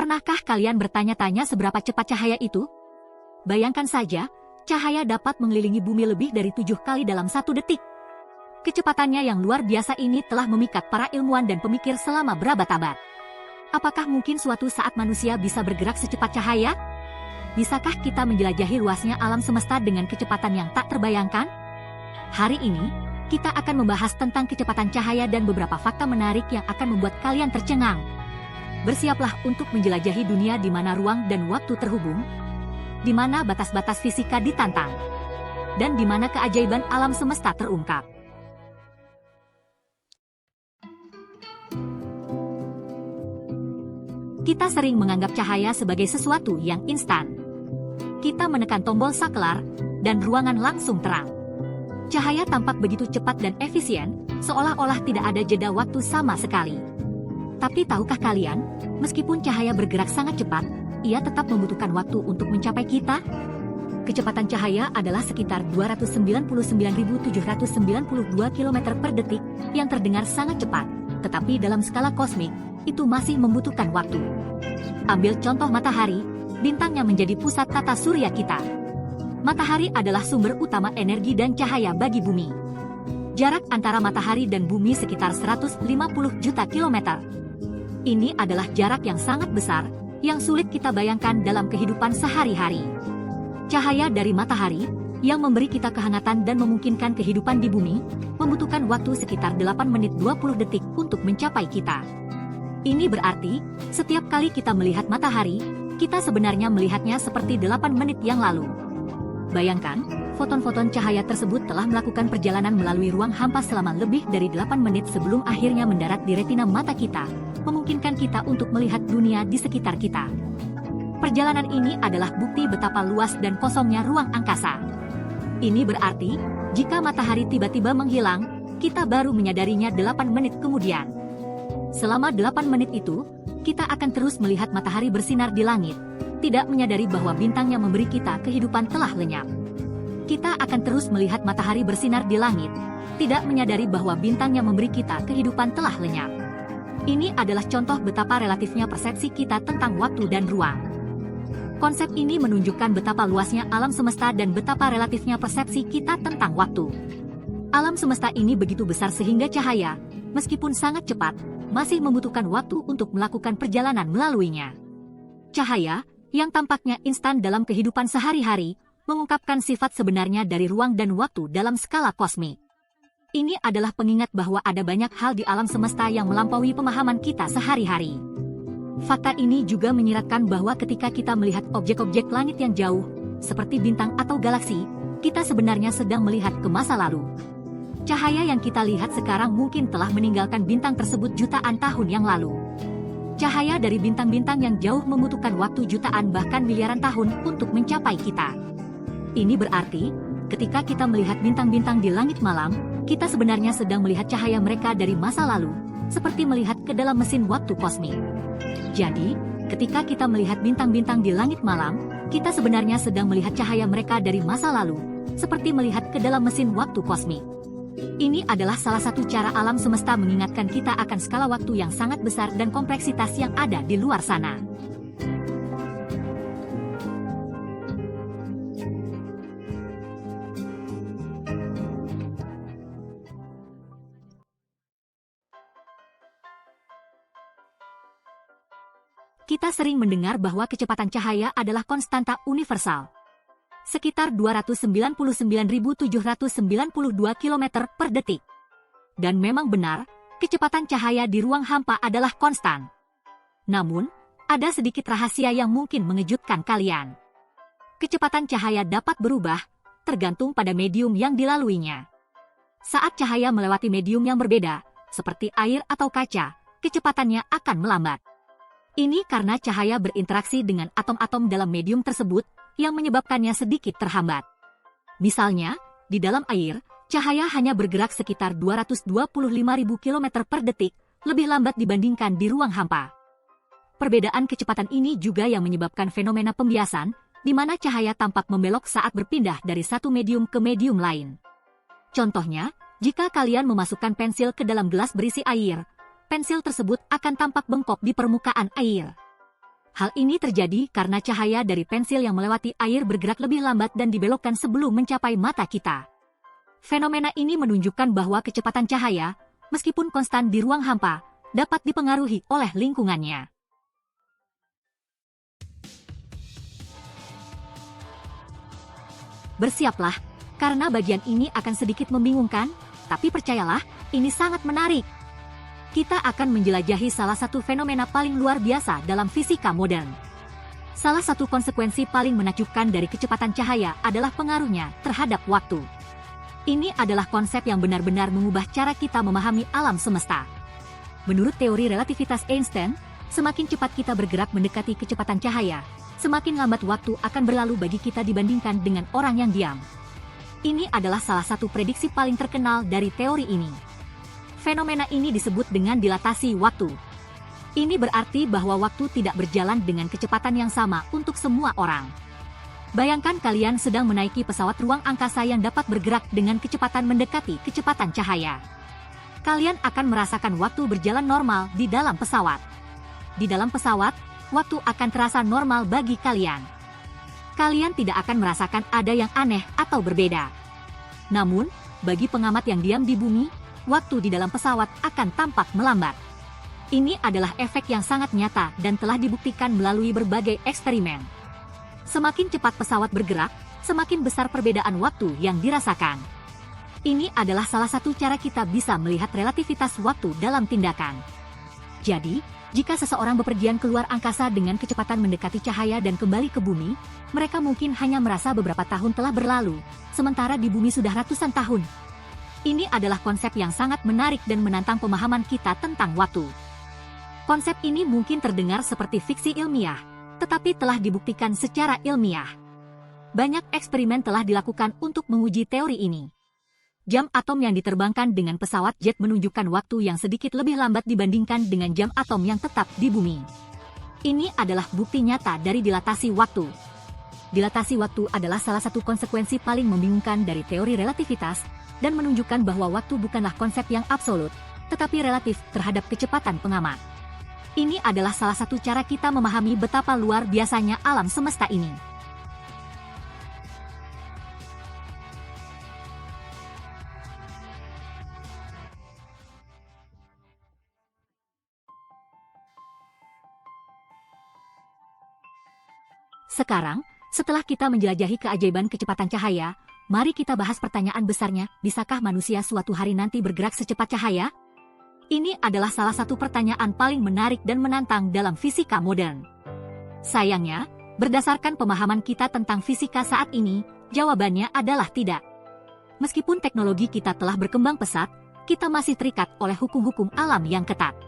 Pernahkah kalian bertanya-tanya seberapa cepat cahaya itu? Bayangkan saja, cahaya dapat mengelilingi bumi lebih dari 7 kali dalam 1 detik. Kecepatannya yang luar biasa ini telah memikat para ilmuwan dan pemikir selama berabad-abad. Apakah mungkin suatu saat manusia bisa bergerak secepat cahaya? Bisakah kita menjelajahi luasnya alam semesta dengan kecepatan yang tak terbayangkan? Hari ini, kita akan membahas tentang kecepatan cahaya dan beberapa fakta menarik yang akan membuat kalian tercengang. Bersiaplah untuk menjelajahi dunia di mana ruang dan waktu terhubung, di mana batas-batas fisika ditantang, dan di mana keajaiban alam semesta terungkap. Kita sering menganggap cahaya sebagai sesuatu yang instan. Kita menekan tombol saklar, dan ruangan langsung terang. Cahaya tampak begitu cepat dan efisien, seolah-olah tidak ada jeda waktu sama sekali. Tapi tahukah kalian, meskipun cahaya bergerak sangat cepat, ia tetap membutuhkan waktu untuk mencapai kita? Kecepatan cahaya adalah sekitar 299.792 km per detik, yang terdengar sangat cepat, tetapi dalam skala kosmik, itu masih membutuhkan waktu. Ambil contoh matahari, bintang yang menjadi pusat tata surya kita. Matahari adalah sumber utama energi dan cahaya bagi bumi. Jarak antara matahari dan bumi sekitar 150 juta kilometer. Ini adalah jarak yang sangat besar, yang sulit kita bayangkan dalam kehidupan sehari-hari. Cahaya dari matahari, yang memberi kita kehangatan dan memungkinkan kehidupan di bumi, membutuhkan waktu sekitar 8 menit 20 detik untuk mencapai kita. Ini berarti, setiap kali kita melihat matahari, kita sebenarnya melihatnya seperti 8 menit yang lalu. Bayangkan, foton-foton cahaya tersebut telah melakukan perjalanan melalui ruang hampa selama lebih dari 8 menit sebelum akhirnya mendarat di retina mata kita, memungkinkan kita untuk melihat dunia di sekitar kita. Perjalanan ini adalah bukti betapa luas dan kosongnya ruang angkasa. Ini berarti, jika matahari tiba-tiba menghilang, kita baru menyadarinya 8 menit kemudian. Selama 8 menit itu, kita akan terus melihat matahari bersinar di langit, tidak menyadari bahwa bintang yang memberi kita kehidupan telah lenyap. Kita akan terus melihat matahari bersinar di langit, tidak menyadari bahwa bintang yang memberi kita kehidupan telah lenyap. Ini adalah contoh betapa relatifnya persepsi kita tentang waktu dan ruang. Konsep ini menunjukkan betapa luasnya alam semesta dan betapa relatifnya persepsi kita tentang waktu. Alam semesta ini begitu besar sehingga cahaya, meskipun sangat cepat, masih membutuhkan waktu untuk melakukan perjalanan melaluinya. Cahaya, yang tampaknya instan dalam kehidupan sehari-hari, mengungkapkan sifat sebenarnya dari ruang dan waktu dalam skala kosmik. Ini adalah pengingat bahwa ada banyak hal di alam semesta yang melampaui pemahaman kita sehari-hari. Fakta ini juga menyiratkan bahwa ketika kita melihat objek-objek langit yang jauh, seperti bintang atau galaksi, kita sebenarnya sedang melihat ke masa lalu. Cahaya yang kita lihat sekarang mungkin telah meninggalkan bintang tersebut jutaan tahun yang lalu. Cahaya dari bintang-bintang yang jauh membutuhkan waktu jutaan bahkan miliaran tahun untuk mencapai kita. Ini berarti, ketika kita melihat bintang-bintang di langit malam, kita sebenarnya sedang melihat cahaya mereka dari masa lalu, seperti melihat ke dalam mesin waktu kosmik. Jadi, ketika kita melihat bintang-bintang di langit malam, kita sebenarnya sedang melihat cahaya mereka dari masa lalu, seperti melihat ke dalam mesin waktu kosmik. Ini adalah salah satu cara alam semesta mengingatkan kita akan skala waktu yang sangat besar dan kompleksitas yang ada di luar sana. Kita sering mendengar bahwa kecepatan cahaya adalah konstanta universal, sekitar 299.792 km per detik. Dan memang benar, kecepatan cahaya di ruang hampa adalah konstan. Namun, ada sedikit rahasia yang mungkin mengejutkan kalian. Kecepatan cahaya dapat berubah, tergantung pada medium yang dilaluinya. Saat cahaya melewati medium yang berbeda, seperti air atau kaca, kecepatannya akan melambat. Ini karena cahaya berinteraksi dengan atom-atom dalam medium tersebut, yang menyebabkannya sedikit terhambat. Misalnya, di dalam air, cahaya hanya bergerak sekitar 225.000 km per detik, lebih lambat dibandingkan di ruang hampa. Perbedaan kecepatan ini juga yang menyebabkan fenomena pembiasan, di mana cahaya tampak membelok saat berpindah dari satu medium ke medium lain. Contohnya, jika kalian memasukkan pensil ke dalam gelas berisi air, pensil tersebut akan tampak bengkok di permukaan air. Hal ini terjadi karena cahaya dari pensil yang melewati air bergerak lebih lambat dan dibelokkan sebelum mencapai mata kita. Fenomena ini menunjukkan bahwa kecepatan cahaya, meskipun konstan di ruang hampa, dapat dipengaruhi oleh lingkungannya. Bersiaplah, karena bagian ini akan sedikit membingungkan, tapi percayalah, ini sangat menarik. Kita akan menjelajahi salah satu fenomena paling luar biasa dalam fisika modern. Salah satu konsekuensi paling menakjubkan dari kecepatan cahaya adalah pengaruhnya terhadap waktu. Ini adalah konsep yang benar-benar mengubah cara kita memahami alam semesta. Menurut teori relativitas Einstein, semakin cepat kita bergerak mendekati kecepatan cahaya, semakin lambat waktu akan berlalu bagi kita dibandingkan dengan orang yang diam. Ini adalah salah satu prediksi paling terkenal dari teori ini. Fenomena ini disebut dengan dilatasi waktu. Ini berarti bahwa waktu tidak berjalan dengan kecepatan yang sama untuk semua orang. Bayangkan kalian sedang menaiki pesawat ruang angkasa yang dapat bergerak dengan kecepatan mendekati kecepatan cahaya. Kalian akan merasakan waktu berjalan normal di dalam pesawat. Di dalam pesawat, waktu akan terasa normal bagi kalian. Kalian tidak akan merasakan ada yang aneh atau berbeda. Namun, bagi pengamat yang diam di bumi, waktu di dalam pesawat akan tampak melambat. Ini adalah efek yang sangat nyata dan telah dibuktikan melalui berbagai eksperimen. Semakin cepat pesawat bergerak, semakin besar perbedaan waktu yang dirasakan. Ini adalah salah satu cara kita bisa melihat relativitas waktu dalam tindakan. Jadi, jika seseorang bepergian keluar angkasa dengan kecepatan mendekati cahaya dan kembali ke bumi, mereka mungkin hanya merasa beberapa tahun telah berlalu, sementara di bumi sudah ratusan tahun. Ini adalah konsep yang sangat menarik dan menantang pemahaman kita tentang waktu. Konsep ini mungkin terdengar seperti fiksi ilmiah, tetapi telah dibuktikan secara ilmiah. Banyak eksperimen telah dilakukan untuk menguji teori ini. Jam atom yang diterbangkan dengan pesawat jet menunjukkan waktu yang sedikit lebih lambat dibandingkan dengan jam atom yang tetap di bumi. Ini adalah bukti nyata dari dilatasi waktu. Dilatasi waktu adalah salah satu konsekuensi paling membingungkan dari teori relativitas, dan menunjukkan bahwa waktu bukanlah konsep yang absolut, tetapi relatif terhadap kecepatan pengamat. Ini adalah salah satu cara kita memahami betapa luar biasanya alam semesta ini. Sekarang, setelah kita menjelajahi keajaiban kecepatan cahaya, mari kita bahas pertanyaan besarnya, bisakah manusia suatu hari nanti bergerak secepat cahaya? Ini adalah salah satu pertanyaan paling menarik dan menantang dalam fisika modern. Sayangnya, berdasarkan pemahaman kita tentang fisika saat ini, jawabannya adalah tidak. Meskipun teknologi kita telah berkembang pesat, kita masih terikat oleh hukum-hukum alam yang ketat.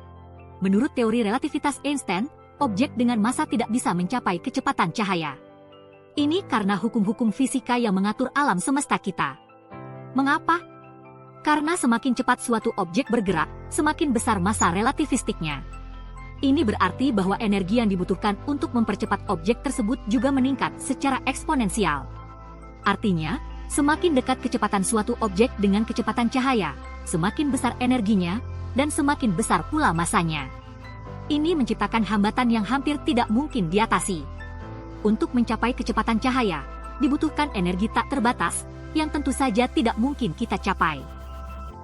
Menurut teori relativitas Einstein, objek dengan massa tidak bisa mencapai kecepatan cahaya. Ini karena hukum-hukum fisika yang mengatur alam semesta kita. Mengapa? Karena semakin cepat suatu objek bergerak, semakin besar massa relativistiknya. Ini berarti bahwa energi yang dibutuhkan untuk mempercepat objek tersebut juga meningkat secara eksponensial. Artinya, semakin dekat kecepatan suatu objek dengan kecepatan cahaya, semakin besar energinya, dan semakin besar pula massanya. Ini menciptakan hambatan yang hampir tidak mungkin diatasi. Untuk mencapai kecepatan cahaya, dibutuhkan energi tak terbatas, yang tentu saja tidak mungkin kita capai.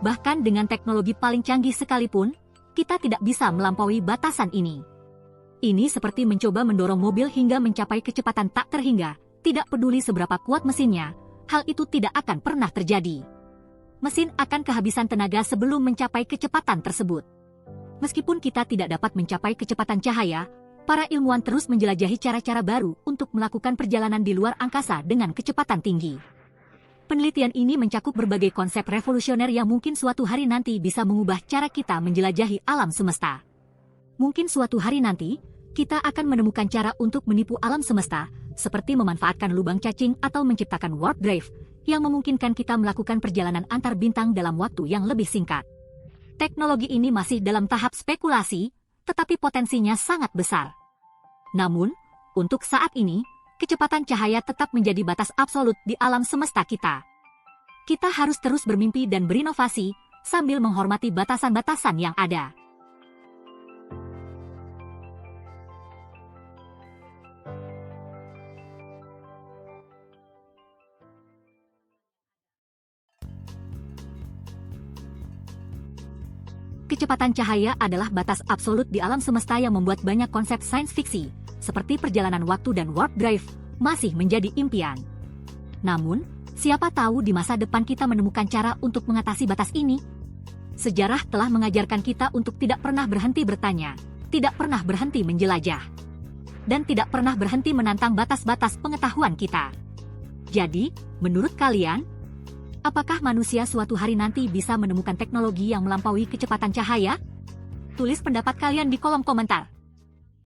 Bahkan dengan teknologi paling canggih sekalipun, kita tidak bisa melampaui batasan ini. Ini seperti mencoba mendorong mobil hingga mencapai kecepatan tak terhingga, tidak peduli seberapa kuat mesinnya, hal itu tidak akan pernah terjadi. Mesin akan kehabisan tenaga sebelum mencapai kecepatan tersebut. Meskipun kita tidak dapat mencapai kecepatan cahaya, para ilmuwan terus menjelajahi cara-cara baru untuk melakukan perjalanan di luar angkasa dengan kecepatan tinggi. Penelitian ini mencakup berbagai konsep revolusioner yang mungkin suatu hari nanti bisa mengubah cara kita menjelajahi alam semesta. Mungkin suatu hari nanti, kita akan menemukan cara untuk menipu alam semesta, seperti memanfaatkan lubang cacing atau menciptakan warp drive, yang memungkinkan kita melakukan perjalanan antar bintang dalam waktu yang lebih singkat. Teknologi ini masih dalam tahap spekulasi, tetapi potensinya sangat besar. Namun, untuk saat ini, kecepatan cahaya tetap menjadi batas absolut di alam semesta kita. Kita harus terus bermimpi dan berinovasi, sambil menghormati batasan-batasan yang ada. Kecepatan cahaya adalah batas absolut di alam semesta yang membuat banyak konsep sains fiksi, seperti perjalanan waktu dan warp drive, masih menjadi impian. Namun, siapa tahu di masa depan kita menemukan cara untuk mengatasi batas ini? Sejarah telah mengajarkan kita untuk tidak pernah berhenti bertanya, tidak pernah berhenti menjelajah, dan tidak pernah berhenti menantang batas-batas pengetahuan kita. Jadi, menurut kalian, apakah manusia suatu hari nanti bisa menemukan teknologi yang melampaui kecepatan cahaya? Tulis pendapat kalian di kolom komentar.